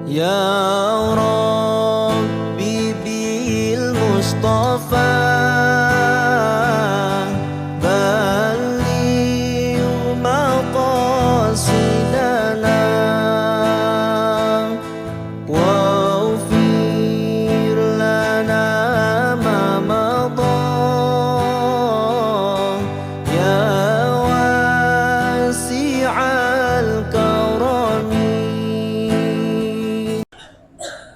يا ربي بالمصطفى بلغ مقاصدنا واغفر لنا ما مضى يا واسع الكرم.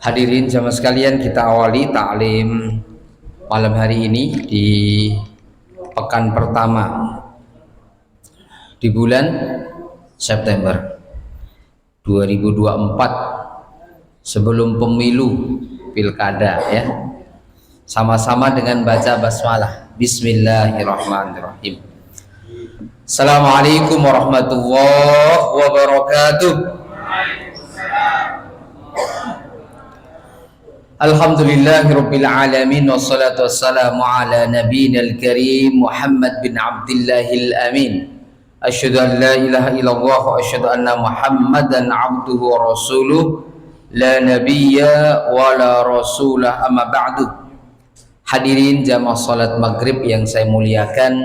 Hadirin jamaah sekalian, kita awali taklim malam hari ini di pekan pertama di bulan September 2024 sebelum pemilu pilkada ya. Sama-sama dengan baca basmalah. Bismillahirrahmanirrahim. Assalamualaikum warahmatullahi wabarakatuh. Alhamdulillahirabbil alamin wassalatu wassalamu ala nabiyil karim Muhammad bin Abdillahil amin. Asyhadu an la ilaha illallah wa asyhadu anna Muhammadan abduhu wa rasuluh la nabiyya wa la rasulah amma ba'du. Hadirin jamaah salat maghrib yang saya muliakan,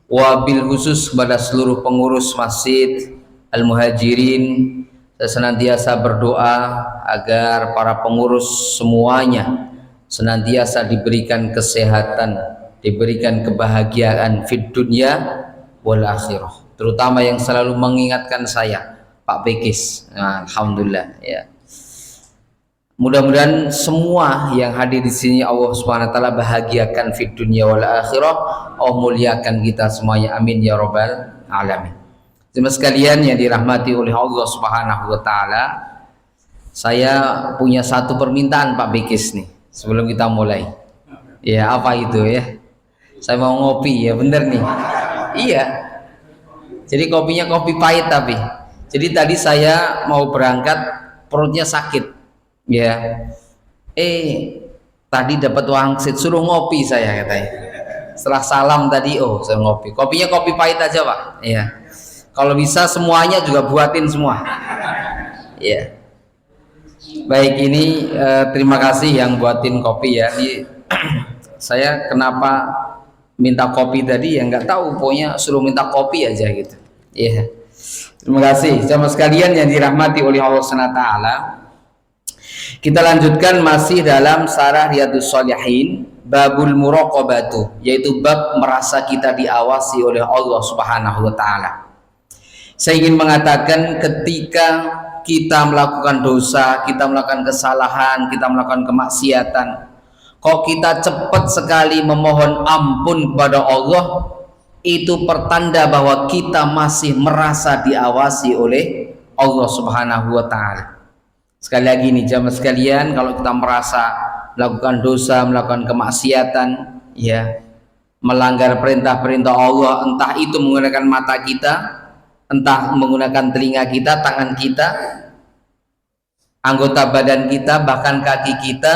wabil khusus kepada seluruh pengurus Masjid Al-Muhajirin, saya senantiasa berdoa agar para pengurus semuanya senantiasa diberikan kesehatan, diberikan kebahagiaan fid dunya wal akhirah. Terutama yang selalu mengingatkan saya, Pak Bekis. Nah, alhamdulillah ya. Mudah-mudahan semua yang hadir di sini Allah Subhanahu wa taala bahagiakan fid dunya wal akhirah. Allah muliakan kita semuanya. Amin ya rabbal alamin. Jemaah sekalian yang dirahmati oleh Allah Subhanahu wa taala, saya punya satu permintaan Pak Bekis nih sebelum kita mulai. Ya, apa itu ya? Saya mau ngopi ya, bener nih. Iya. Jadi kopinya kopi pahit tapi. Jadi tadi saya mau berangkat perutnya sakit. Ya. Tadi dapat wangsit suruh ngopi saya katanya. Setelah salam tadi, saya ngopi. Kopinya kopi pahit aja, Pak. Iya. Kalau bisa semuanya juga buatin semua. Ya. Baik, ini terima kasih yang buatin kopi ya. Saya kenapa minta kopi tadi ya nggak tahu, pokoknya suruh minta kopi aja gitu. Ya. Terima kasih jamaah sekalian yang dirahmati oleh Allah Subhanahu wa taala. Kita lanjutkan masih dalam Syarah Riyadhus Shalihin, babul muraqabatu, yaitu bab merasa kita diawasi oleh Allah Subhanahu wa taala. Saya ingin mengatakan ketika kita melakukan dosa, kita melakukan kesalahan, kita melakukan kemaksiatan, kok kita cepat sekali memohon ampun kepada Allah, itu pertanda bahwa kita masih merasa diawasi oleh Allah Subhanahu wa taala. Sekali lagi nih jamaah sekalian, kalau kita merasa melakukan dosa, melakukan kemaksiatan, ya, melanggar perintah-perintah Allah, entah itu menggunakan mata kita, entah menggunakan telinga kita, tangan kita, anggota badan kita, bahkan kaki kita,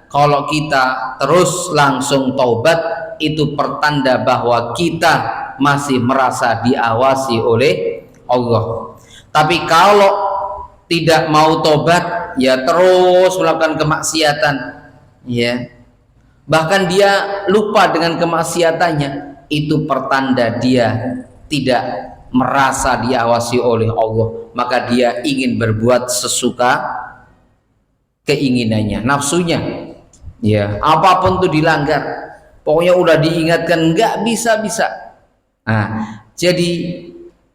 kalau kita terus langsung taubat, itu pertanda bahwa kita masih merasa diawasi oleh Allah. Tapi kalau tidak mau tobat, ya terus melakukan kemaksiatan, ya, bahkan dia lupa dengan kemaksiatannya, itu pertanda dia tidak merasa diawasi oleh Allah, maka dia ingin berbuat sesuka keinginannya, nafsunya, ya, apapun itu dilanggar, pokoknya udah diingatkan nggak bisa. Nah, jadi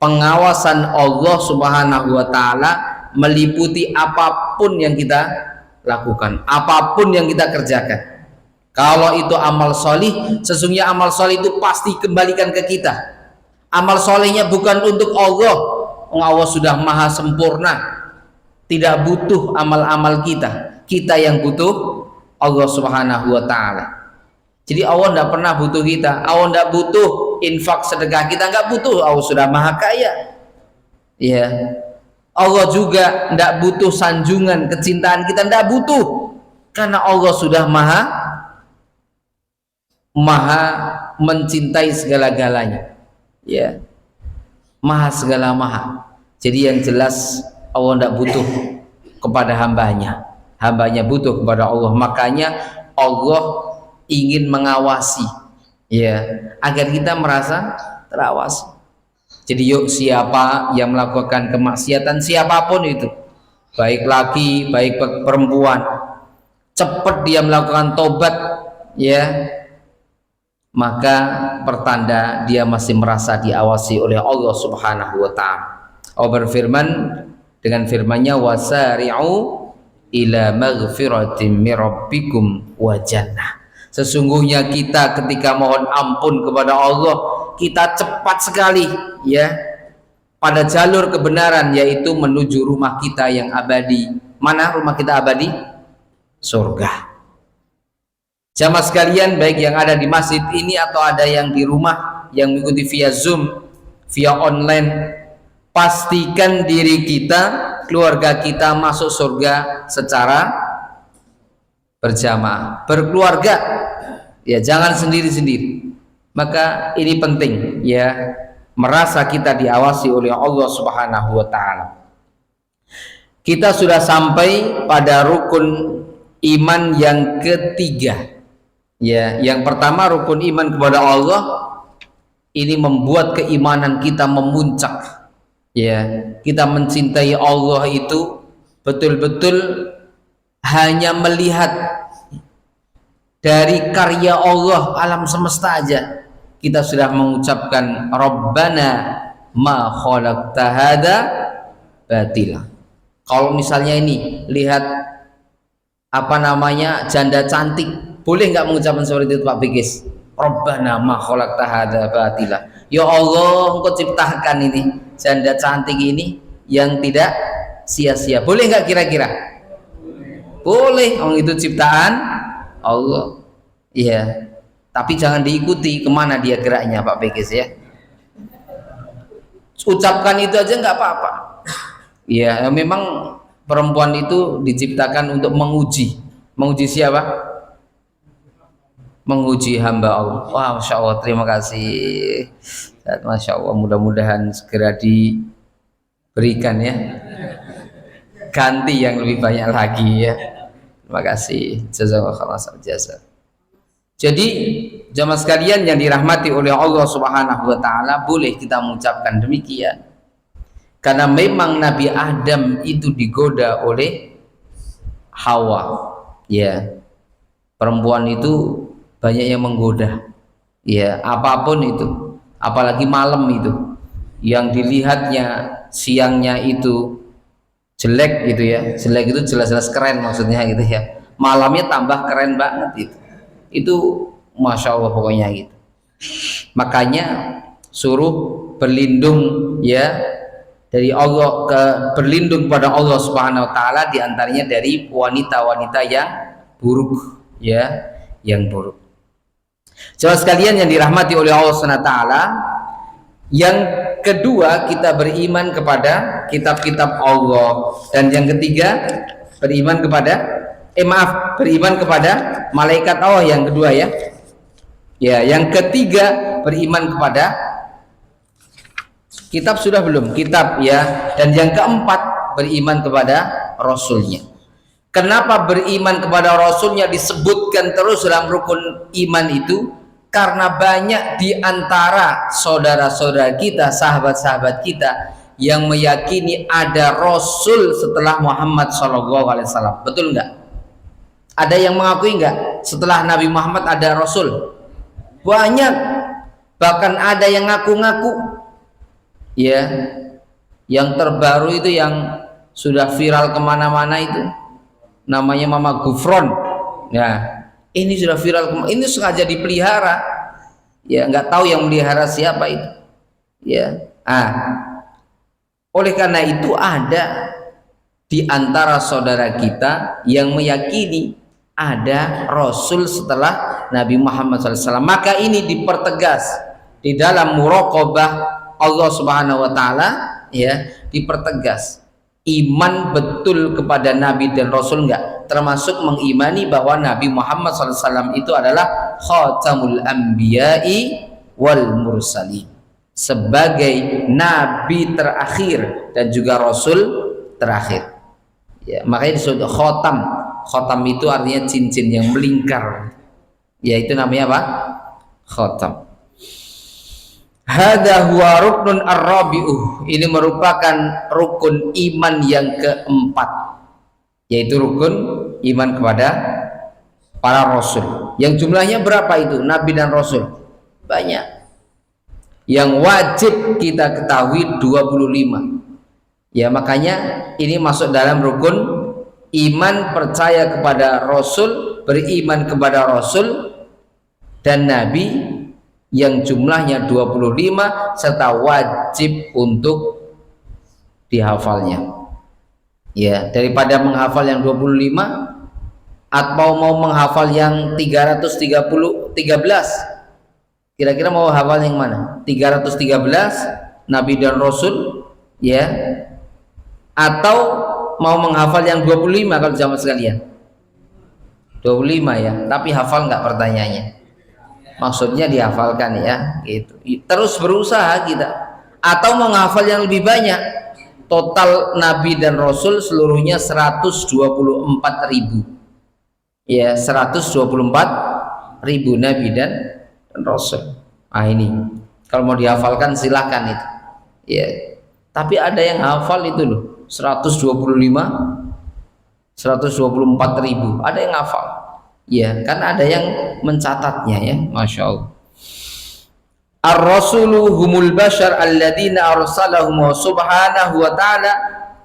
pengawasan Allah Subhanahu wa taala meliputi apapun yang kita lakukan, apapun yang kita kerjakan. Kalau itu amal solih, sesungguhnya amal solih itu pasti kembalikan ke kita. Amal solehnya bukan untuk Allah, Allah sudah maha sempurna, tidak butuh amal-amal kita, kita yang butuh Allah Subhanahu wa ta'ala. Jadi Allah tidak pernah butuh kita, Allah tidak butuh infak sedekah kita, nggak butuh, Allah sudah maha kaya. Ya, Allah juga tidak butuh sanjungan kecintaan kita, tidak butuh, karena Allah sudah maha mencintai segala-galanya. Ya, maha segala maha. Jadi yang jelas Allah tidak butuh kepada hambanya. Hambanya butuh kepada Allah, makanya Allah ingin mengawasi, ya, agar kita merasa terawasi. Jadi yuk, siapa yang melakukan kemaksiatan, siapapun itu, baik laki baik perempuan, cepat dia melakukan tobat, ya, maka pertanda dia masih merasa diawasi oleh Allah Subhanahu wa taala. Allah berfirman dengan firman-Nya, wasari'u ila maghfiratin mir rabbikum wa jannah. Sesungguhnya kita ketika mohon ampun kepada Allah, kita cepat sekali, ya, pada jalur kebenaran, yaitu menuju rumah kita yang abadi. Mana rumah kita abadi? Surga. Jamaah sekalian, baik yang ada di masjid ini atau ada yang di rumah yang mengikuti via Zoom, via online, pastikan diri kita, keluarga kita masuk surga secara berjamaah, berkeluarga, ya, jangan sendiri-sendiri. Maka ini penting, ya, merasa kita diawasi oleh Allah Subhanahu wa taala. Kita sudah sampai pada rukun iman yang ketiga, ya. Yang pertama, rukun iman kepada Allah ini membuat keimanan kita memuncak, ya. Kita mencintai Allah itu betul-betul hanya melihat dari karya Allah alam semesta aja, kita sudah mengucapkan Rabbana ma khalaqta hadza batila. Kalau misalnya ini lihat apa namanya, janda cantik, boleh nggak mengucapkan seperti itu Pak Bigis? Rabbana ma khalaqta hadza batila. Ya Allah, Engkau ciptakan ini janda cantik ini yang tidak sia-sia. Boleh nggak kira-kira? Boleh, itu ciptaan Allah, iya. Tapi jangan diikuti kemana dia geraknya Pak Begis, ya. Ucapkan itu aja nggak apa-apa. Ya, memang perempuan itu diciptakan untuk menguji. Menguji siapa? Menguji hamba Allah. Wah, Masya Allah, terima kasih. Masya Allah, mudah-mudahan segera diberikan, ya, ganti yang lebih banyak lagi, ya. Terima kasih. Jazakallahu khairan. Jadi jamaah sekalian yang dirahmati oleh Allah Subhanahu wa taala, boleh kita mengucapkan demikian. Karena memang Nabi Adam itu digoda oleh Hawa, ya. Perempuan itu banyak yang menggoda, ya, apapun itu, apalagi malam itu, yang dilihatnya siangnya itu jelek gitu, ya. Jelek itu jelas-jelas keren maksudnya gitu, ya. Malamnya tambah keren banget itu Masya Allah pokoknya gitu. Makanya suruh berlindung, ya, dari Allah, berlindung pada Allah Subhanahu wa taala, diantaranya dari wanita-wanita yang buruk, ya, yang buruk. Jemaah sekalian yang dirahmati oleh Allah Subhanahu wa taala, yang kedua, kita beriman kepada kitab-kitab Allah, dan yang ketiga beriman kepada beriman kepada malaikat Allah, yang kedua, ya. Ya, yang ketiga beriman kepada kitab, sudah belum? Kitab, ya. Dan yang keempat beriman kepada Rasulnya. Kenapa beriman kepada Rasulnya disebutkan terus dalam rukun iman itu? Karena banyak di antara saudara-saudara kita, sahabat-sahabat kita yang meyakini ada Rasul setelah Muhammad SAW. Betul nggak? Ada yang mengakui nggak setelah Nabi Muhammad ada Rasul? Banyak, bahkan ada yang ngaku-ngaku, ya. Yang terbaru itu yang sudah viral kemana-mana itu namanya Mama Gufron. Nah, ini sudah viral, ini sengaja dipelihara, ya, nggak tahu yang melihara siapa itu, ya. Oleh karena itu ada di antara saudara kita yang meyakini ada Rasul setelah Nabi Muhammad SAW. Maka ini dipertegas di dalam muraqabah Allah Subhanahu wa taala, ya, dipertegas. Iman betul kepada Nabi dan Rasul enggak, termasuk mengimani bahwa Nabi Muhammad SAW itu adalah khatamul anbiya'i wal mursalin, sebagai nabi terakhir dan juga rasul terakhir. Ya, makanya disebut khotam. Khotam itu artinya cincin yang melingkar. Ya, itu namanya apa? Khotam. Hadza huwa ruknun ar-rabi'uh. Ini merupakan rukun iman yang keempat, yaitu rukun iman kepada para rasul. Yang jumlahnya berapa itu? Nabi dan rasul. Banyak. Yang wajib kita ketahui 25. Ya, makanya ini masuk dalam rukun iman, percaya kepada rasul, beriman kepada rasul dan nabi yang jumlahnya 25 serta wajib untuk dihafalnya. Ya, daripada menghafal yang 25 atau mau menghafal yang 13, kira-kira mau hafal yang mana? 313 nabi dan rasul, ya, atau mau menghafal yang 25 kalau zaman sekalian? 25 ya, tapi hafal nggak pertanyaannya? Maksudnya dihafalkan ya, gitu. Terus berusaha kita. Atau menghafal yang lebih banyak. Total nabi dan rasul seluruhnya 124.000. Ya, 124.000 nabi dan rasul. Ah, ini kalau mau dihafalkan silahkan itu. Ya. Tapi ada yang hafal itu loh, 124.000, ada yang hafal. Ya, kan ada yang mencatatnya ya, masya Allah. Ar-rasulu humul bashar alladzina arsalahum subhanahu wa ta'ala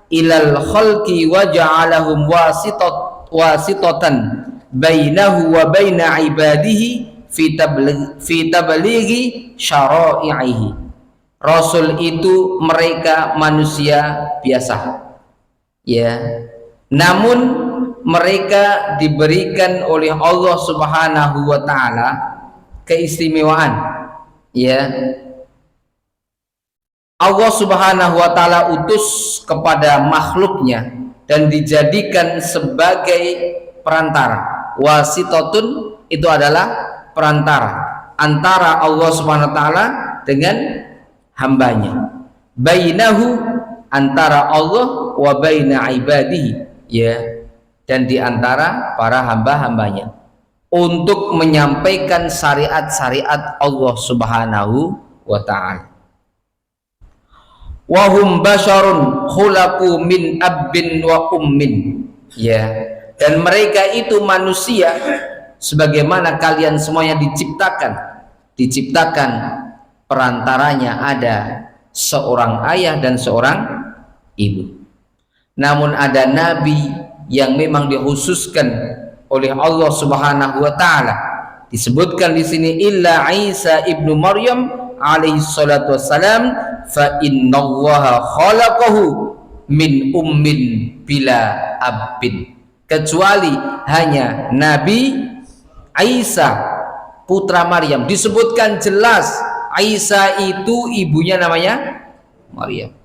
ilal khalqi wa ja'alahum wasitatan bainahu wa baina ibadihi fi tablighi syara'ihi. Rasul itu mereka manusia biasa, ya, namun mereka diberikan oleh Allah Subhanahu wa ta'ala keistimewaan, ya. Allah Subhanahu wa ta'ala utus kepada makhluknya dan dijadikan sebagai perantara. Wasitotun itu adalah perantara antara Allah Subhanahu wa ta'ala dengan hambanya. Bainahu, antara Allah, wa baina ibadihi, ya, dan di antara para hamba-hambanya, untuk menyampaikan syariat-syariat Allah Subhanahu wa ta'ala. Wahum basyarun khulaqu min abbin wa ummin, ya, dan mereka itu manusia sebagaimana kalian semuanya diciptakan perantaranya ada seorang ayah dan seorang ibu. Namun ada nabi yang memang dikhususkan oleh Allah Subhanahu wa ta'ala, disebutkan di sini illa Isa ibnu Maryam alaihi salatu wassalam, fa innallaha khalaqahu min ummin bila abbin, kecuali hanya Nabi Isa putra Maryam, disebutkan jelas Isa itu ibunya namanya Maryam.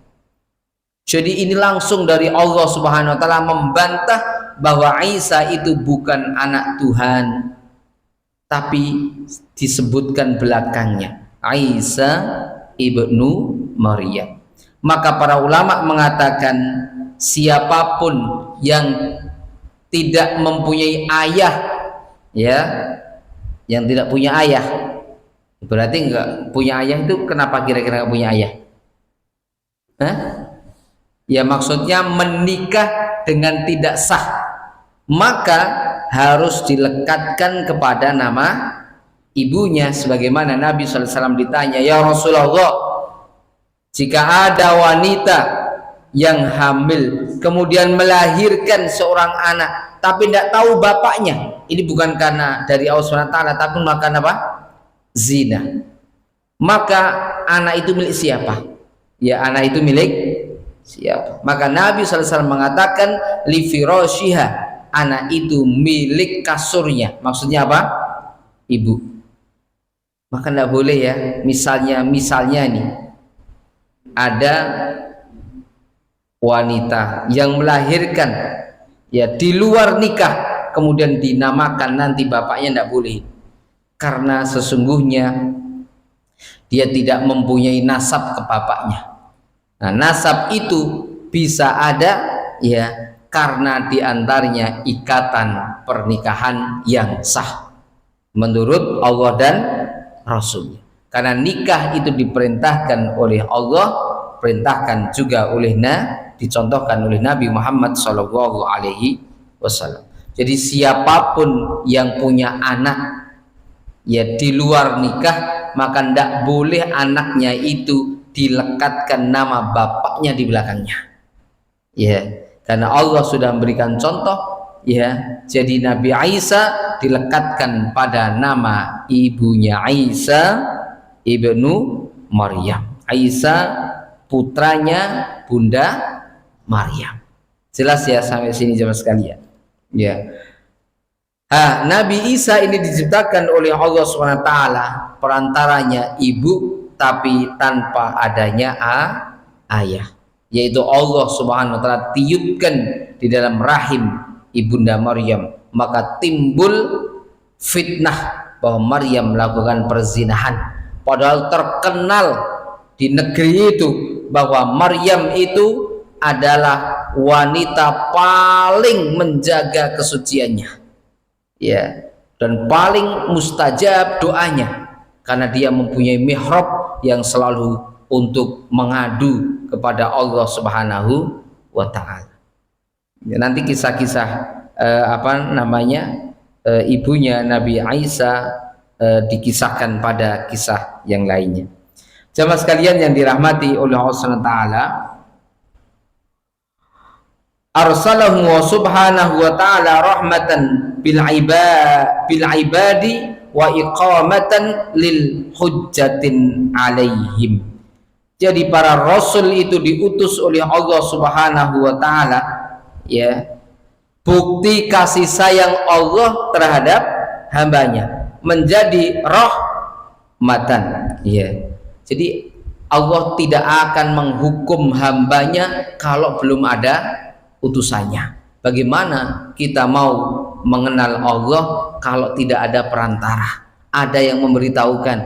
Jadi ini langsung dari Allah Subhanahu wa ta'ala membantah bahwa Isa itu bukan anak Tuhan, tapi disebutkan belakangnya Isa ibnu Maryam. Maka para ulama mengatakan siapapun yang tidak mempunyai ayah, ya, yang tidak punya ayah, berarti enggak punya ayah itu kenapa kira-kira enggak punya ayah? Hah? Ya, maksudnya menikah dengan tidak sah, maka harus dilekatkan kepada nama ibunya. Sebagaimana Nabi SAW ditanya, ya Rasulullah, jika ada wanita yang hamil kemudian melahirkan seorang anak tapi tidak tahu bapaknya, ini bukan karena dari Allah SWT, tapi makan apa? Zina, maka anak itu milik siapa? Ya, anak itu milik siapa? Maka Nabi SAW mengatakan li firashiha, anak itu milik kasurnya. Maksudnya apa? Ibu. Maka tidak boleh ya, misalnya nih ada wanita yang melahirkan ya di luar nikah kemudian dinamakan nanti bapaknya, tidak boleh, karena sesungguhnya dia tidak mempunyai nasab ke bapaknya. Nah, nasab itu bisa ada ya karena diantaranya ikatan pernikahan yang sah menurut Allah dan Rasulnya. Karena nikah itu diperintahkan oleh Allah, perintahkan juga oleh dicontohkan oleh Nabi Muhammad Shallallahu Alaihi Wasallam. Jadi siapapun yang punya anak ya di luar nikah, maka tidak boleh anaknya itu dilekatkan nama bapaknya di belakangnya. Ya, karena Allah sudah memberikan contoh ya. Jadi Nabi Isa dilekatkan pada nama ibunya Isa ibnu Maryam. Isa putranya Bunda Maryam. Jelas ya sampai sini jemaah sekalian. Ya. Nabi Isa ini diciptakan oleh Allah SWT, perantaranya ibu tapi tanpa adanya ayah, yaitu Allah Subhanahu wa taala tiupkan di dalam rahim ibunda Maryam, maka timbul fitnah bahwa Maryam melakukan perzinahan, padahal terkenal di negeri itu bahwa Maryam itu adalah wanita paling menjaga kesuciannya ya, dan paling mustajab doanya karena dia mempunyai mihrab yang selalu untuk mengadu kepada Allah Subhanahu wa taala. Ya, nanti kisah-kisah ibunya Nabi Isa dikisahkan pada kisah yang lainnya. Jamaah sekalian yang dirahmati oleh Allah Subhanahu wa taala, arsalahu subhanahu wa ta'ala rahmatan bil ibadi wa iqamatan lil hujjatin alaihim. Jadi para rasul itu diutus oleh Allah Subhanahu wa taala ya, bukti kasih sayang Allah terhadap hambanya, menjadi rahmatan ya. Jadi Allah tidak akan menghukum hambanya kalau belum ada utusannya. Bagaimana kita mau mengenal Allah kalau tidak ada perantara, ada yang memberitahukan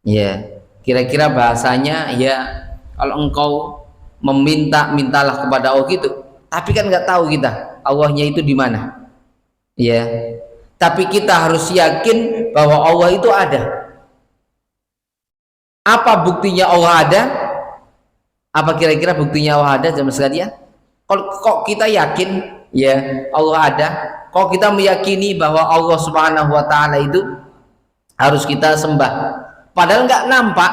ya. Kira-kira bahasanya ya, kalau engkau mintalah kepada Allah gitu, tapi kan nggak tahu kita Allahnya itu di mana ya. Tapi kita harus yakin bahwa Allah itu ada. Apa buktinya Allah ada? Apa kira-kira buktinya Allah ada jemaah sekalian? Kok kita yakin ya Allah ada, kok kita meyakini bahwa Allah Subhanahu wa taala itu harus kita sembah padahal nggak nampak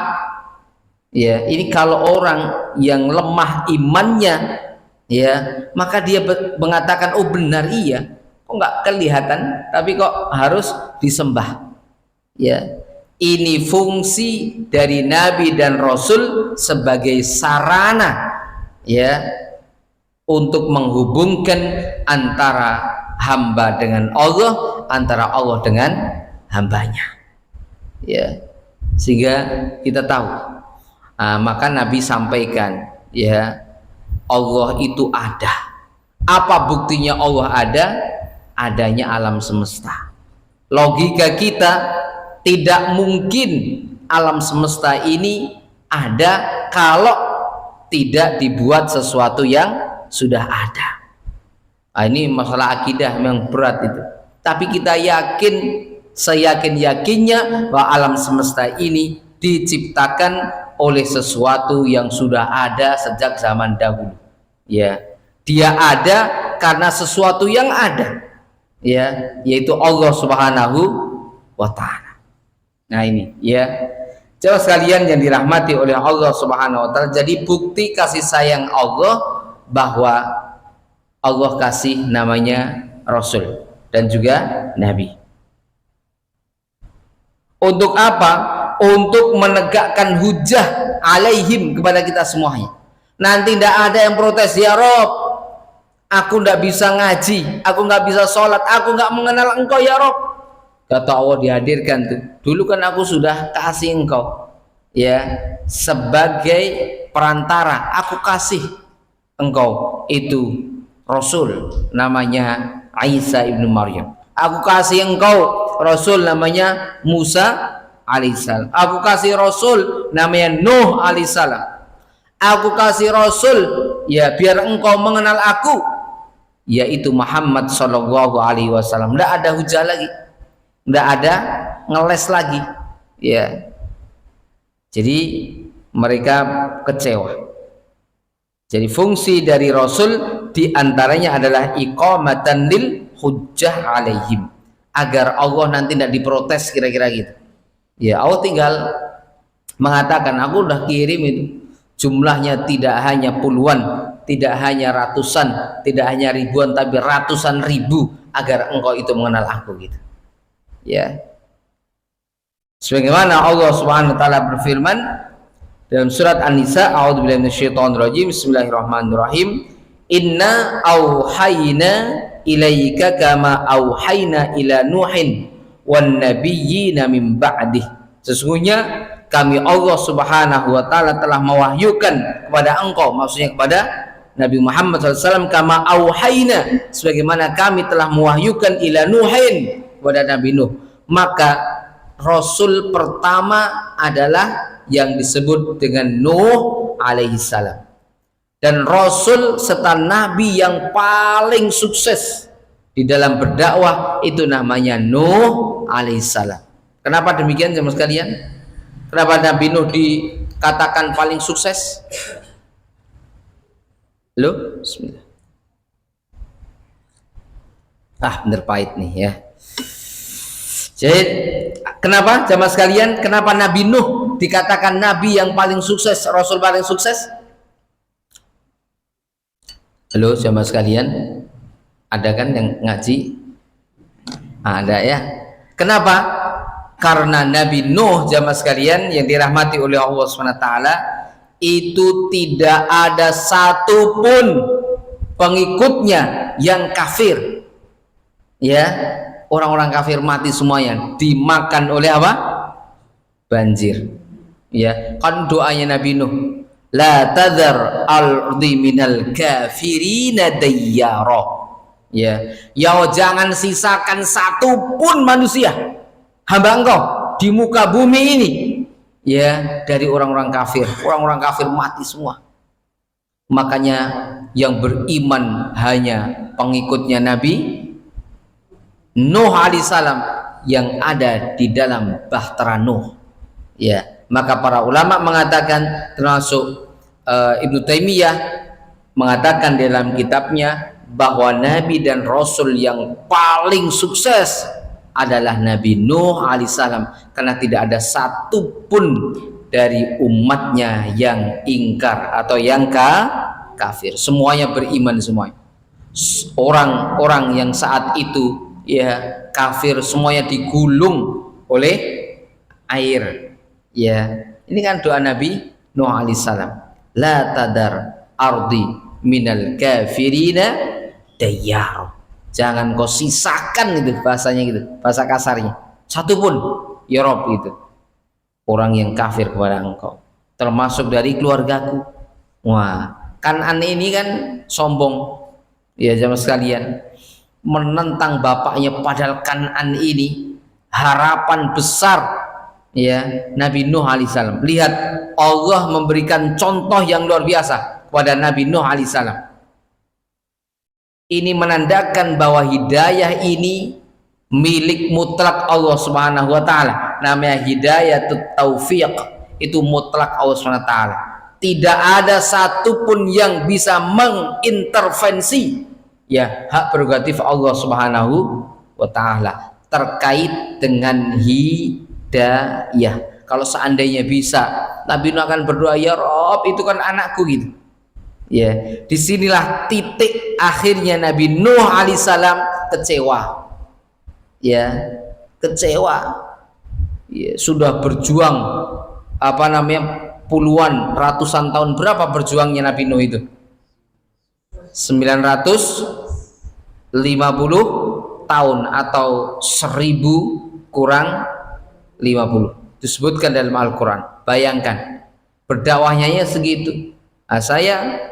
ya. Ini kalau orang yang lemah imannya ya, maka dia mengatakan oh benar iya, kok nggak kelihatan tapi kok harus disembah ya. Ini fungsi dari Nabi dan Rasul sebagai sarana ya untuk menghubungkan antara hamba dengan Allah, antara Allah dengan hambanya ya, sehingga kita tahu. Maka Nabi sampaikan ya, Allah itu ada. Apa buktinya Allah ada? Adanya alam semesta. Logika kita tidak mungkin alam semesta ini ada kalau tidak dibuat sesuatu yang sudah ada. Ini masalah akidah memang berat itu. Tapi kita yakin, seyakin-yakinnya bahwa alam semesta ini diciptakan oleh sesuatu yang sudah ada sejak zaman dahulu. Ya, dia ada karena sesuatu yang ada. Ya, yaitu Allah Subhanahu wa taala. Nah ini ya. Coba sekalian yang dirahmati oleh Allah Subhanahu wa taala, jadi bukti kasih sayang Allah bahwa Allah kasih namanya Rasul dan juga Nabi. Untuk apa? Untuk menegakkan hujah alaihim kepada kita semuanya. Nanti tidak ada yang protes, ya Rob, aku tidak bisa ngaji, aku nggak bisa sholat, aku nggak mengenal engkau ya Rob. Kata Allah dihadirkan tuh, dulu kan aku sudah kasih engkau ya sebagai perantara, aku kasih engkau itu Rasul namanya Isa ibnu Maryam. Aku kasih engkau Rasul namanya Musa alaihissalam. Aku kasih Rasul namanya Nuh alaihissalam. Aku kasih Rasul ya biar engkau mengenal aku yaitu Muhammad Shallallahu Alaihi Wasallam. Tidak ada hujah lagi, tidak ada ngeles lagi, ya. Jadi mereka kecewa. Jadi fungsi dari Rasul diantaranya adalah iqamatan lil hujjah alaihim, agar Allah nanti tidak diprotes, kira-kira gitu. Ya, Allah tinggal mengatakan, aku udah kirim itu, jumlahnya tidak hanya puluhan, tidak hanya ratusan, tidak hanya ribuan, tapi ratusan ribu, agar engkau itu mengenal aku, gitu. Ya. Sebagaimana Allah Subhanahu wa taala berfirman dalam surat An-Nisa, a'udzubillahi minasyaitonirrajim, bismillahirrahmanirrahim, inna auhayna ilaika kama auhayna ila nuhin wan nabiyyina min ba'dih. Sesungguhnya kami Allah Subhanahu wa taala telah mewahyukan kepada engkau, maksudnya kepada Nabi Muhammad SAW, kama auhayna, sebagaimana kami telah mewahyukan ila nuhin, kepada Nabi Nuh. Maka Rasul pertama adalah yang disebut dengan Nuh alaihissalam, dan Rasul serta Nabi yang paling sukses di dalam berdakwah itu namanya Nuh alaihissalam. Kenapa demikian, jemaah sekalian? Kenapa Nabi Nuh dikatakan paling sukses? Loh, bismillah. Bener pahit nih ya. Jadi kenapa jamaah sekalian, kenapa Nabi Nuh dikatakan Nabi yang paling sukses, Rasul paling sukses? Halo jamaah sekalian, ada kan yang ngaji? Ada ya. Kenapa? Karena Nabi Nuh jamaah sekalian yang dirahmati oleh Allah SWT, itu tidak ada satupun pengikutnya yang kafir. Ya, orang-orang kafir mati semuanya, dimakan oleh apa? Banjir. Ya, kan doanya Nabi Nuh, la tadhar al-ardi minal kafirina dayyara. Ya, jangan sisakan satupun manusia, hamba engkau di muka bumi ini, ya, dari orang-orang kafir. Orang-orang kafir mati semua. Makanya yang beriman hanya pengikutnya Nabi Nuh alaihissalam yang ada di dalam bahtera Nuh. Ya, maka para ulama mengatakan, termasuk Ibnu Taimiyah mengatakan dalam kitabnya, bahwa Nabi dan Rasul yang paling sukses adalah Nabi Nuh alaihissalam, karena tidak ada satupun dari umatnya yang ingkar atau yang kafir. Semuanya beriman semuanya. Orang-orang yang saat itu ya kafir semuanya digulung oleh air. Ya, ini kan doa Nabi Nuh alaihissalam, la tadar ardi minal kafirina dayyar. Jangan kau sisakan, gitu bahasanya, gitu bahasa kasarnya, satu pun ya Rob, gitu, orang yang kafir kepada engkau, termasuk dari keluargaku. Wah, Kan'an ini kan sombong ya jamaah sekalian, menentang bapaknya, padahal Kan'an ini harapan besar ya Nabi Nuh alaihissalam. Lihat, Allah memberikan contoh yang luar biasa kepada Nabi Nuh alaihissalam. Ini menandakan bahwa hidayah ini milik mutlak Allah Subhanahu wa taala. Namanya hidayatut taufiq, itu mutlak Allah Subhanahu wa taala. Tidak ada satupun yang bisa mengintervensi ya hak prerogatif Allah Subhanahu wa taala terkait dengan hidayah. Kalau seandainya bisa, Nabi Nuh akan berdoa, ya Rob, itu kan anakku, gitu. Ya, disinilah titik akhirnya Nabi Nuh alaihissalam kecewa. Ya, kecewa. Ya, sudah berjuang puluhan, ratusan tahun. Berapa berjuangnya Nabi Nuh itu? 950 tahun atau 1000 kurang 50. Disebutkan dalam Al-Quran. Bayangkan, berdakwahnya ya segitu. Saya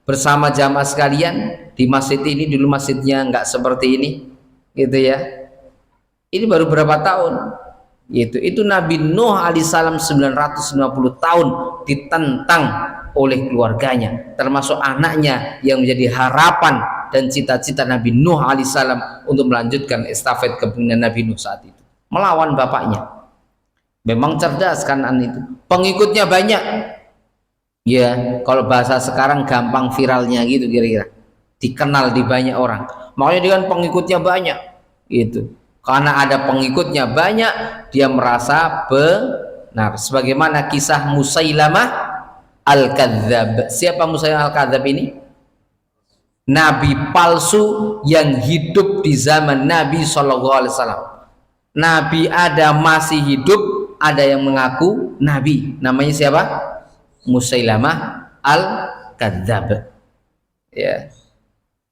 bersama jamaah sekalian di masjid ini, dulu masjidnya nggak seperti ini, gitu ya. Ini baru berapa tahun, gitu. Itu Nabi Nuh alaihissalam 950 tahun ditentang oleh keluarganya, termasuk anaknya yang menjadi harapan dan cita-cita Nabi Nuh alaihissalam untuk melanjutkan estafet kepemimpinan Nabi Nuh saat itu, melawan bapaknya. Memang cerdas kanan itu, pengikutnya banyak ya, kalau bahasa sekarang gampang viralnya gitu, kira-kira dikenal di banyak orang, makanya dia kan pengikutnya banyak gitu. Karena ada pengikutnya banyak, dia merasa benar, sebagaimana kisah Musailamah Al-Kadzab. Siapa Musailamah Al-Kadzab ini? Nabi palsu yang hidup di zaman Nabi SAW. Nabi ada masih hidup, ada yang mengaku Nabi. Namanya siapa? Musailamah Al-Kadzab. Ya,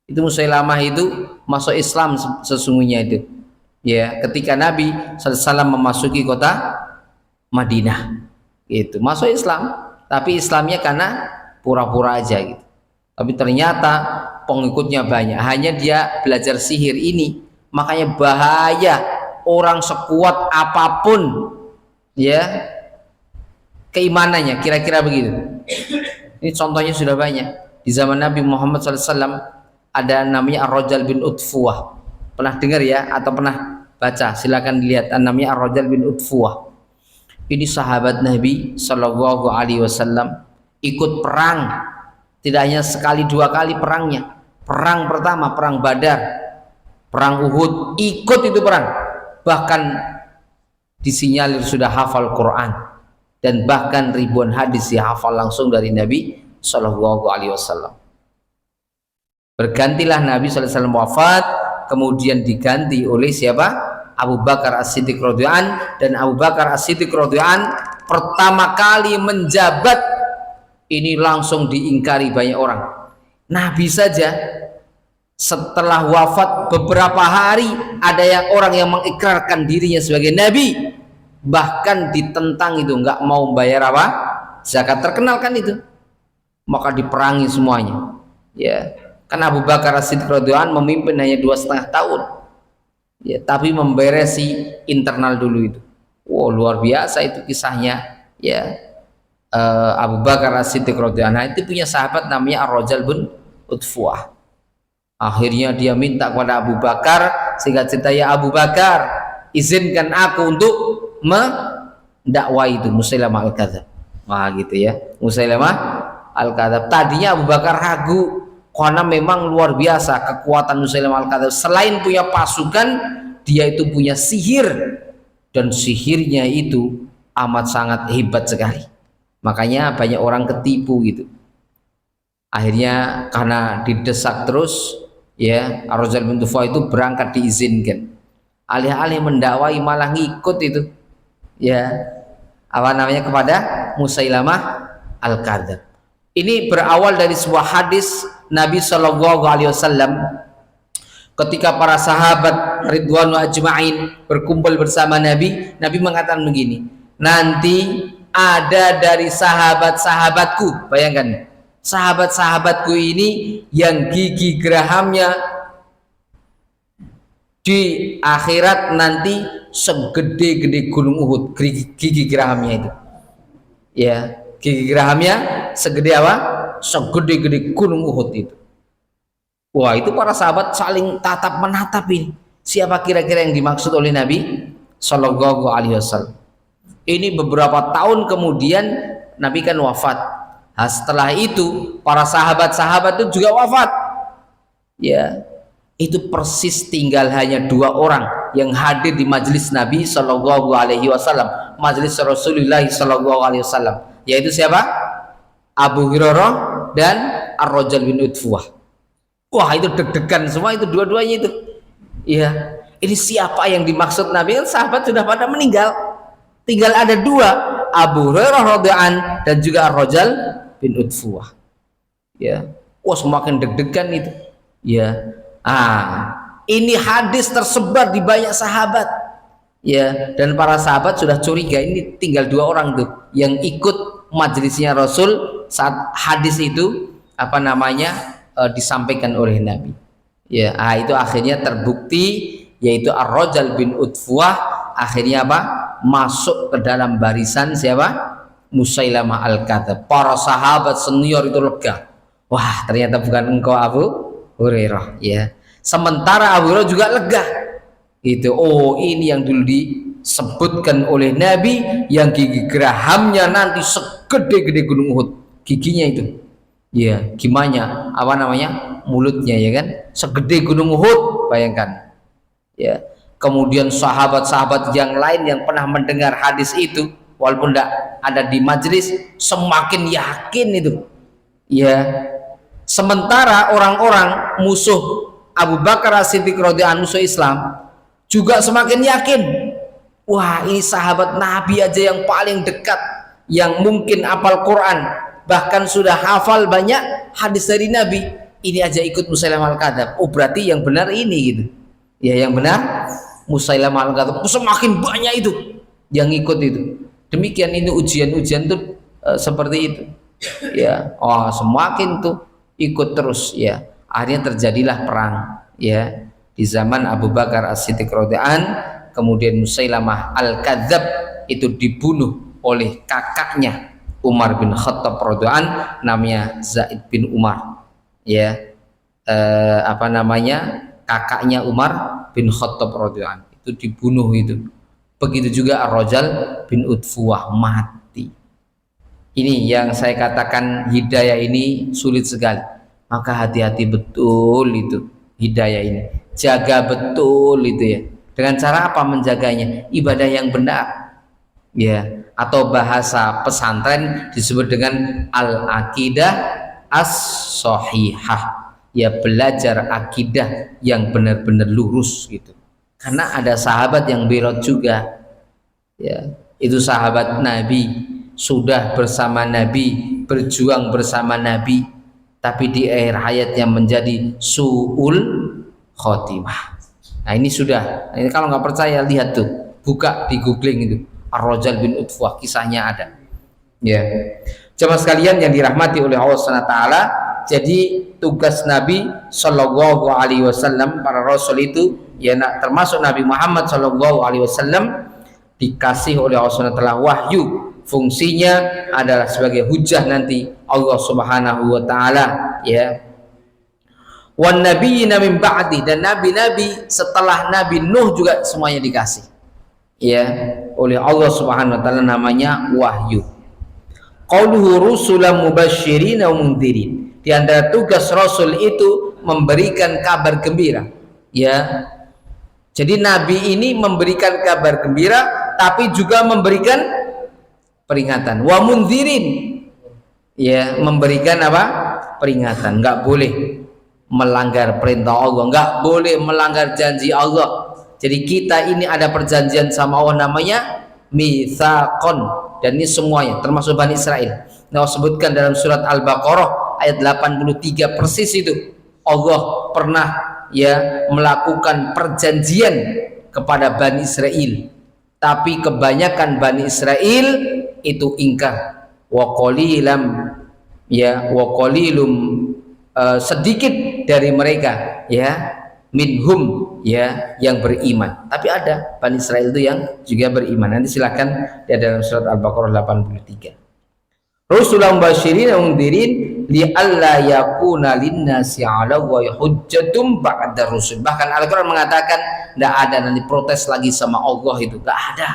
itu Musailamah itu masuk Islam sesungguhnya itu. Ya, ketika Nabi SAW memasuki kota Madinah, itu masuk Islam, tapi Islamnya karena pura-pura aja gitu. Tapi ternyata pengikutnya banyak, hanya dia belajar sihir ini, makanya bahaya. Orang sekuat apapun ya keimanannya, kira-kira begitu. Ini contohnya sudah banyak di zaman Nabi Muhammad SAW. Ada namanya Ar-Rajal bin Utfuwah, pernah dengar ya atau pernah baca? Silakan dilihat, namanya Ar-Rajal bin Utfuwah. Ini sahabat Nabi Shallallahu Alaihi Wasallam, ikut perang, tidak hanya sekali dua kali perangnya. Perang pertama, perang Badar, perang Uhud, ikut itu perang. Bahkan disinyalir sudah hafal Quran, dan bahkan ribuan hadis dihafal langsung dari Nabi Shallallahu Alaihi Wasallam. Bergantilah Nabi Sallallahu Alaihi Wasallam wafat, kemudian diganti oleh siapa? Abu Bakar As-Siddiq radhiyallahu an, dan Abu Bakar As-Siddiq radhiyallahu an pertama kali menjabat ini langsung diingkari banyak orang. Nabi saja setelah wafat beberapa hari ada orang yang mengikrarkan dirinya sebagai Nabi, bahkan ditentang itu, nggak mau bayar apa? Zakat, terkenal kan itu, maka diperangi semuanya ya. Kan Abu Bakar As-Siddiq radhiyallahu an memimpin hanya 2,5 tahun ya, tapi memberesi internal dulu itu. Wow, luar biasa itu kisahnya ya. Abu Bakar As-Siddiq radhiyallahu anhu itu punya sahabat namanya Ar-Rajal bin Utfuwah. Akhirnya dia minta kepada Abu Bakar, sehingga cerita, ya Abu Bakar, izinkan aku untuk mendakwai itu Musailamah Al-Kadzab. Wah gitu ya, Musailamah Al-Kadzab. Tadinya Abu Bakar ragu, karena memang luar biasa kekuatan Musailamah Al-Kadzab. Selain punya pasukan, dia itu punya sihir, dan sihirnya itu amat sangat hebat sekali. Makanya banyak orang ketipu gitu. Akhirnya karena didesak terus ya, Ar-Rajal bin Utfuwah itu berangkat diizinkan. Alih-alih mendakwai malah ngikut itu ya, apa namanya, kepada Musailamah Al-Kadzab. Ini berawal dari sebuah hadis Nabi Shallallahu Alaihi Wasallam ketika para sahabat ridwanu ajma'in berkumpul bersama Nabi. Nabi mengatakan begini, nanti ada dari sahabat-sahabatku, bayangkan, sahabat-sahabatku ini yang gigi gerahamnya di akhirat nanti segede-gede gunung Uhud, gigi gerahamnya itu ya, gigi gerahamnya segede apa? Segede-gede gunung Uhud itu. Wah, itu para sahabat saling tatap menatap ini, siapa kira-kira yang dimaksud oleh Nabi Shallallahu Alaihi Wasallam. Ini beberapa tahun kemudian Nabi kan wafat. Nah, setelah itu para sahabat-sahabat itu juga wafat ya. Itu persis tinggal hanya 2 orang yang hadir di majelis Nabi Shallallahu Alaihi Wasallam, majelis Rasulullah Shallallahu Alaihi Wasallam, yaitu siapa? Abu Hurairah dan Ar-Rajal bin Utfuwah. Wah, itu deg-degan semua itu dua-duanya itu ya. Ini siapa yang dimaksud Nabi? Kan sahabat sudah pada meninggal, tinggal ada 2, Abu Hurairah radhiyallahu an dan juga Ar-Rajal bin Utfuwah ya. Wah, semakin deg-degan itu ya. Ini hadis tersebar di banyak sahabat ya, dan para sahabat sudah curiga, ini tinggal 2 orang tuh yang ikut majelisnya Rasul saat hadis itu apa namanya disampaikan oleh Nabi ya. Itu akhirnya terbukti, yaitu Ar-Rajal bin Utfuwah akhirnya apa? Masuk ke dalam barisan siapa? Musailamah Al-Kadzab. Para sahabat senior itu lega, wah ternyata bukan engkau Abu Hurairah, ya. Sementara Abu Hurairah juga lega. Itu, oh ini yang dulu disebutkan oleh Nabi, yang gigi gerahamnya nanti segede-gede gunung Uhud, giginya itu. Ya, gimana? Apa namanya? Mulutnya, ya kan? Segede gunung Uhud, bayangkan. Ya. Kemudian sahabat-sahabat yang lain yang pernah mendengar hadis itu, walaupun tidak ada di majelis, semakin yakin itu. Ya. Sementara orang-orang musuh Abu Bakar As-Siddiq radhiyallahu anhu, musuh Islam, juga semakin yakin. Wah, ini sahabat Nabi aja yang paling dekat, yang mungkin hafal Quran, bahkan sudah hafal banyak hadis dari Nabi, ini aja ikut Musailamah al-Kadzab. Oh, berarti yang benar ini gitu. Ya, yang benar Musailamah al-Kadzab. Semakin banyak itu yang ikut itu. Demikian ini ujian-ujian tuh seperti itu. Ya, oh semakin tuh ikut terus, ya. Akhirnya terjadilah perang, ya, di zaman Abu Bakar As-Siddiq radhiyallahu anhu. Kemudian Musailamah al-Kadzab itu dibunuh oleh kakaknya Umar bin Khattab radhiyallahu anhu, namanya Zaid bin Umar, ya. Apa namanya, kakaknya Umar bin Khattab radhiyallahu anhu itu dibunuh itu. Begitu juga Ar-Rajal bin Utfuwah mati. Ini yang saya katakan, hidayah ini sulit sekali. Maka hati-hati betul itu hidayah ini. Jaga betul itu, ya. Dengan cara apa menjaganya? Ibadah yang benar, ya. Atau bahasa pesantren disebut dengan al-aqidah as-sahihah, ya, belajar akidah yang benar-benar lurus gitu. Karena ada sahabat yang belot juga, ya. Itu sahabat Nabi, sudah bersama Nabi, berjuang bersama Nabi, tapi di akhir hayatnya menjadi su'ul khotimah. Nah ini sudah, ini kalau nggak percaya lihat tuh, buka di googling itu, Ar-Rajal bin Utfuwah, kisahnya ada, ya. Jemaah sekalian yang dirahmati oleh Allah SWT, jadi tugas Nabi Shallallahu Alaihi Wasallam, para Rasul itu, ya, termasuk Nabi Muhammad Shallallahu Alaihi Wasallam, dikasih oleh Allah SWT wahyu. Fungsinya adalah sebagai hujah nanti Allah Subhanahu wa taala, ya. Wan nabiyina min ba'di, dan nabi-nabi setelah Nabi Nuh juga semuanya dikasih, ya, oleh Allah Subhanahu wa taala, namanya wahyu. Qauluhu rusulan mubasysyirin wa mundhirin. Di antara tugas rasul itu memberikan kabar gembira, ya. Jadi nabi ini memberikan kabar gembira tapi juga memberikan peringatan. Wa mundzirin, ya, memberikan apa? Peringatan. Enggak boleh melanggar perintah Allah, enggak boleh melanggar janji Allah. Jadi kita ini ada perjanjian sama Allah, namanya mitsaqon, dan ini semuanya termasuk Bani Israel. Nah, sebutkan dalam surat Al-Baqarah ayat 83 persis itu. Allah pernah, ya, melakukan perjanjian kepada Bani Israel, tapi kebanyakan Bani Israel itu ingkar. Wa qalilam, ya, wa qalilum, sedikit dari mereka, ya, minhum, ya, yang beriman. Tapi ada Bani Israel itu yang juga beriman. Nanti silakan ya dalam surat Al-Baqarah 83. Rusulan mubasysyirin wa mundhirin li'alla yakuna linnasi 'ala wa hujjatum ba'da rusul. Bahkan Al-Qur'an mengatakan tidak ada nanti protes lagi sama Allah, itu enggak ada.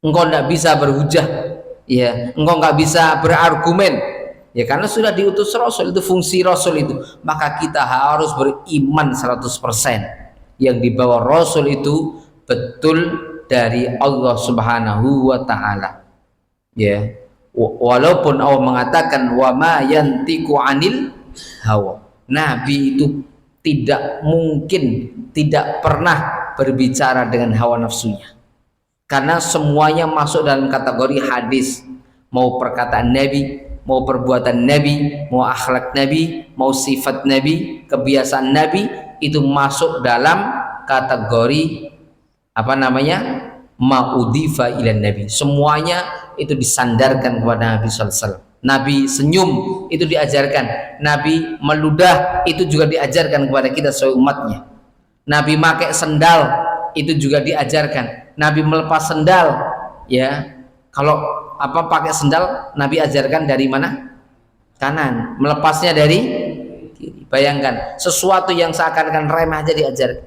Engkau tidak bisa berhujah, ya, engkau nggak bisa berargumen, ya, karena sudah diutus Rasul. Itu fungsi Rasul itu. Maka kita harus beriman 100% yang dibawa Rasul itu betul dari Allah Subhanahu wa taala, ya. Walaupun Allah mengatakan wa ma yantiqu anil hawa, Nabi itu tidak mungkin, tidak pernah berbicara dengan hawa nafsunya, karena semuanya masuk dalam kategori hadis. Mau perkataan Nabi, mau perbuatan Nabi, mau akhlak Nabi, mau sifat Nabi, kebiasaan Nabi, itu masuk dalam kategori apa namanya, ma'udhifa ila Nabi. Semuanya itu disandarkan kepada Nabi sallallahu alaihi wasallam. Nabi senyum itu diajarkan, Nabi meludah itu juga diajarkan kepada kita sebagai umatnya. Nabi pakai sendal itu juga diajarkan. Nabi melepas sendal, ya, kalau apa pakai sendal Nabi ajarkan dari mana? Kanan, melepasnya dari kiri. Bayangkan sesuatu yang seakan-akan remeh aja diajar.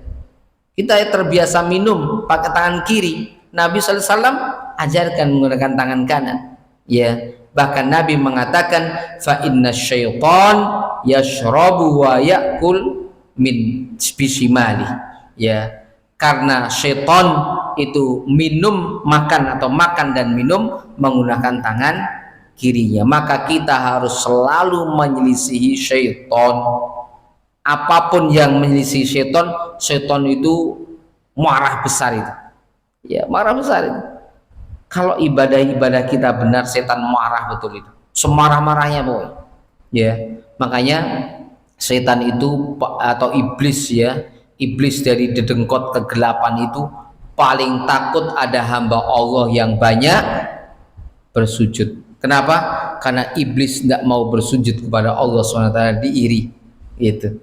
Kita terbiasa minum pakai tangan kiri, Nabi sallallahu alaihi wasallam ajarkan menggunakan tangan kanan. Ya, bahkan Nabi mengatakan fa inna syaitan yashrabu wa yakul min bisimali. Ya, karena syaitan itu makan dan minum menggunakan tangan kirinya, maka kita harus selalu menyelisihi syaitan. Apapun yang menyelisihi syaitan, syaitan itu marah besar itu. Ya, marah besar itu. Kalau ibadah kita benar, setan marah betul itu. Semarah-marahnya boy. Ya, makanya setan itu atau iblis ya, iblis dari dedengkot kegelapan itu paling takut ada hamba Allah yang banyak bersujud. Kenapa? Karena iblis tidak mau bersujud kepada Allah SWT, diiri. Itu.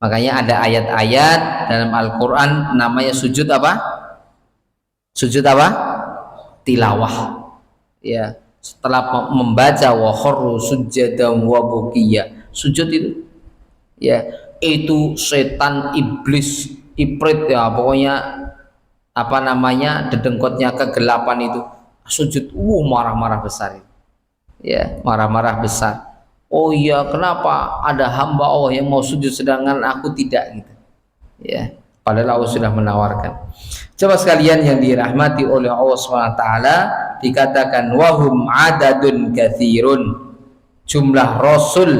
Makanya ada ayat-ayat dalam Al-Quran namanya sujud apa? Sujud apa? Tilawah. Ya, setelah membaca wa kharru sujjadan wa bukiya, sujud itu. Ya, itu setan iblis iprit ya, pokoknya apa namanya dedengkotnya kegelapan itu sujud, marah-marah besar. Ya, marah-marah besar. Oh iya, kenapa ada hamba Allah yang mau sujud sedangkan aku tidak gitu. Ya, padahal Allah sudah menawarkan. Coba sekalian yang dirahmati oleh Allah SWT, dikatakan wahum adadun katsirun, jumlah rasul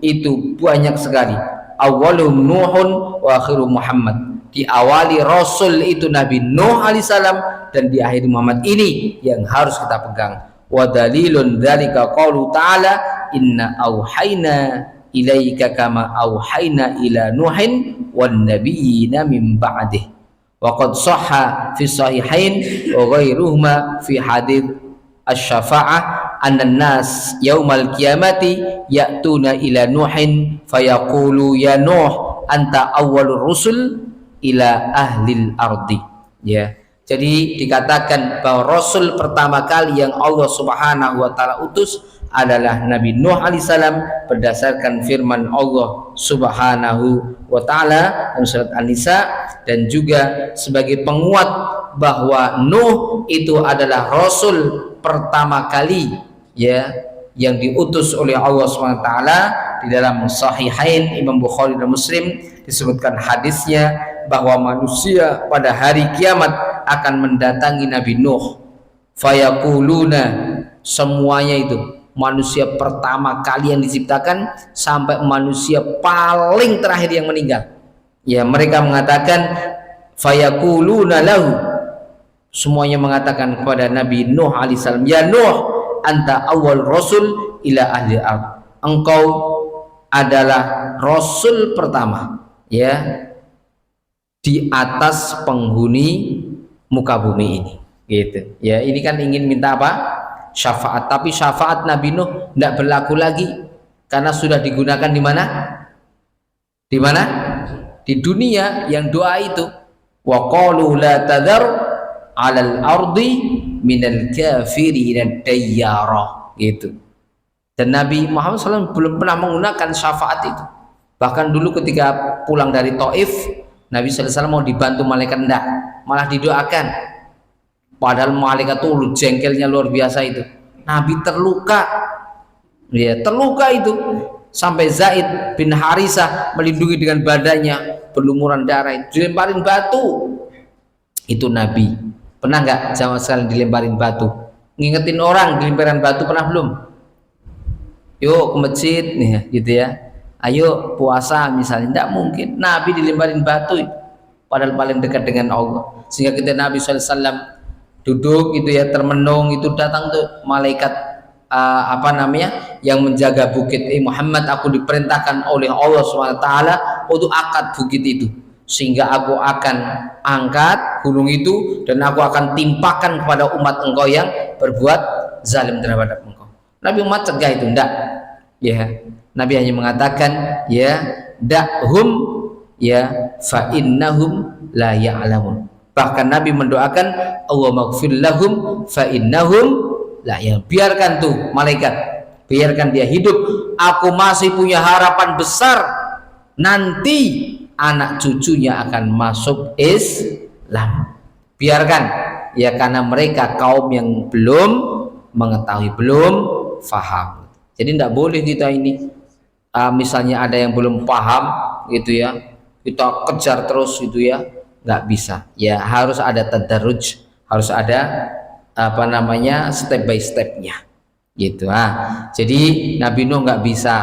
itu banyak sekali. Awalum Nuhun wa akhiru Muhammad, diawali rasul itu Nabi Nuh alaihissalam dan di akhir Muhammad. Ini yang harus kita pegang. Wa dalilun dzalika qaulu ta'ala inna auhayna ilaika kama auhayna ila Nuhin wan nabiyina min ba'dih wa qad sahha fi sahihain wa ghairuhuma fi hadits asy-syafa'ah anna an-nas yaumal qiyamati ya'tuna ila Nuhin fayaqulu ya Nuh anta awwalur rusul ila ahlil ardi. Ya, jadi dikatakan bahwa rasul pertama kali yang Allah Subhanahu wa taala utus adalah Nabi Nuh alaihissalam berdasarkan firman Allah Subhanahu wa taala dalam surat An-Nisa, dan juga sebagai penguat bahwa Nuh itu adalah rasul pertama kali ya yang diutus oleh Allah Subhanahu wa taala. Di dalam Sahihain Imam Bukhari dan Muslim disebutkan hadisnya bahwa manusia pada hari kiamat akan mendatangi Nabi Nuh, fayaquluna, semuanya itu manusia pertama kali yang diciptakan sampai manusia paling terakhir yang meninggal. Ya, mereka mengatakan fayaquluna lahu, semuanya mengatakan kepada Nabi Nuh alaihissalam, ya Nuh anta awal rasul ila ahli ard, engkau adalah rasul pertama ya di atas penghuni muka bumi ini gitu ya. Ini kan ingin minta apa? Syafaat, tapi syafaat Nabi Nuh tidak berlaku lagi karena sudah digunakan di mana? Di mana? Di dunia. Yang doa itu wa qalu la tadhar 'alal ardi minal kafirin dayyara gitu. Dan Nabi Muhammad SAW belum pernah menggunakan syafaat itu. Bahkan dulu ketika pulang dari Taif, Nabi SAW mau dibantu malaikat, enggak, malah didoakan. Padahal malaikat itu jengkelnya luar biasa itu. Nabi terluka, ya terluka itu, sampai Zaid bin Harisah melindungi dengan badannya, berlumuran darah, dilemparin batu. Itu Nabi. Pernah nggak jamaah sekalian dilemparin batu? Ngingetin orang dilemparin batu pernah belum? Yuk ke masjid nih gitu ya, ayo puasa misalnya, tidak mungkin. Nabi dilemparin batu padahal paling dekat dengan Allah. Sehingga ketika Nabi SAW duduk itu ya termenung, itu datang tuh malaikat apa namanya yang menjaga bukit. Muhammad, aku diperintahkan oleh Allah SWT untuk angkat bukit itu, sehingga aku akan angkat gunung itu dan aku akan timpakan kepada umat engkau yang berbuat zalim terhadap engkau. Nabi Muhammad cegah itu, enggak ya. Nabi hanya mengatakan ya da'hum ya fa innahum la ya'lamun. Bahkan Nabi mendoakan Allah maghfir lahum fa innahum la ya, biarkan tuh malaikat, biarkan dia hidup, aku masih punya harapan besar nanti anak cucunya akan masuk Islam. Biarkan ya, karena mereka kaum yang belum mengetahui, belum faham. Jadi tidak boleh kita ini misalnya ada yang belum paham gitu ya, kita kejar terus gitu ya, nggak bisa ya, harus ada tadarruj, harus ada step by stepnya gitu. Jadi Nabi Nuh nggak bisa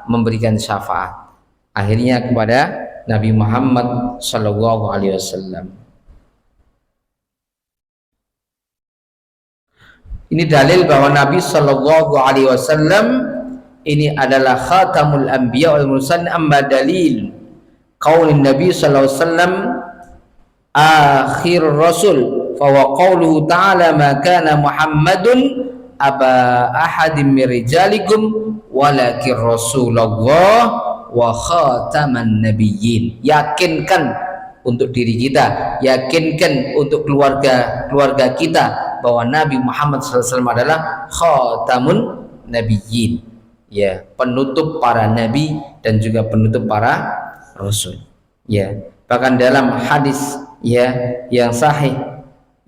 memberikan syafaat, akhirnya kepada Nabi Muhammad Shallallahu Alaihi Wasallam. Ini dalil bahwa Nabi Shallallahu Alaihi Wasallam ini adalah khatamul anbiya wal mursalin. Amma dalil qaulin Nabi Sallallahu Alaihi Wasallam akhir rasul fa wa qauluhu ta'ala ma kana Muhammadun aba ahadin min rijalikum walakin rasulullah wa khataman nabiyyin. Yakinkan untuk diri kita, yakinkan untuk keluarga kita bahwa Nabi Muhammad SAW adalah khatamun nabiyyin, ya, penutup para nabi dan juga penutup para rasul, ya. Bahkan dalam hadis ya yang sahih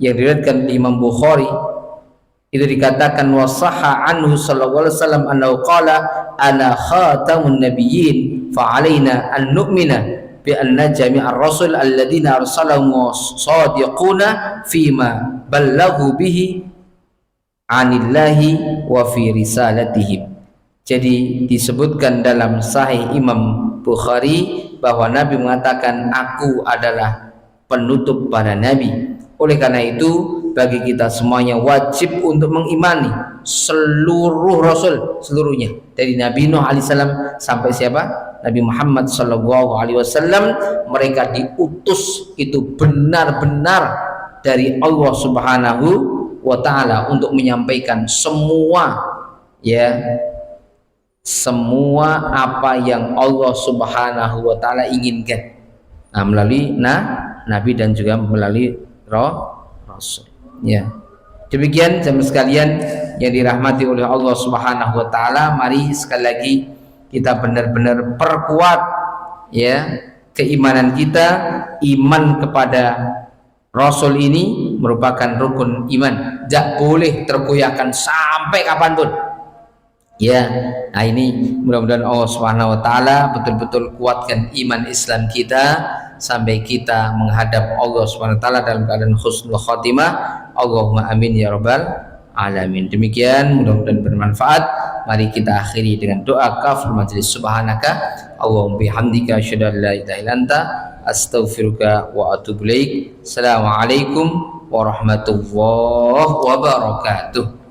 yang diriwayatkan Imam Bukhari itu dikatakan wasahha anhu sallallahu alaihi wasallam annahu qala ana khatamun nabiyyin fa alaina an nu'mina bi anna jami'ar rasul alladziina arsalahum shadiquna fima ballaghu bihi anillahi wa fi risalatihim. Jadi disebutkan dalam Sahih Imam Bukhari bahwa Nabi mengatakan aku adalah penutup para nabi. Oleh karena itu bagi kita semuanya wajib untuk mengimani seluruh rasul, seluruhnya, dari Nabi Nuh alaihissalam sampai siapa? Nabi Muhammad sallallahu alaihi wasallam. Mereka diutus itu benar-benar dari Allah Subhanahu wa taala untuk menyampaikan semua, ya, semua apa yang Allah Subhanahu wa taala inginkan, melalui nabi dan juga melalui rasul, ya. Demikian jemaah sekalian yang dirahmati oleh Allah Subhanahu wa taala, mari sekali lagi kita benar-benar perkuat ya keimanan kita. Iman kepada rasul ini merupakan rukun iman, tidak boleh tergoyahkan sampai kapanpun, ya. Nah ini mudah-mudahan Allah Subhanahu wa taala betul-betul kuatkan iman Islam kita sampai kita menghadap Allah Subhanahu wa taala dalam keadaan husnul khotimah. Allahumma amin ya rabbal alamin. Demikian mudah-mudahan bermanfaat. Mari kita akhiri dengan doa kafir majelis. Subhanaka Allahumma bihamdika asyhadu an la ilaha illa anta astaghfiruka wa atubu ilaik. Assalamualaikum warahmatullahi wabarakatuh.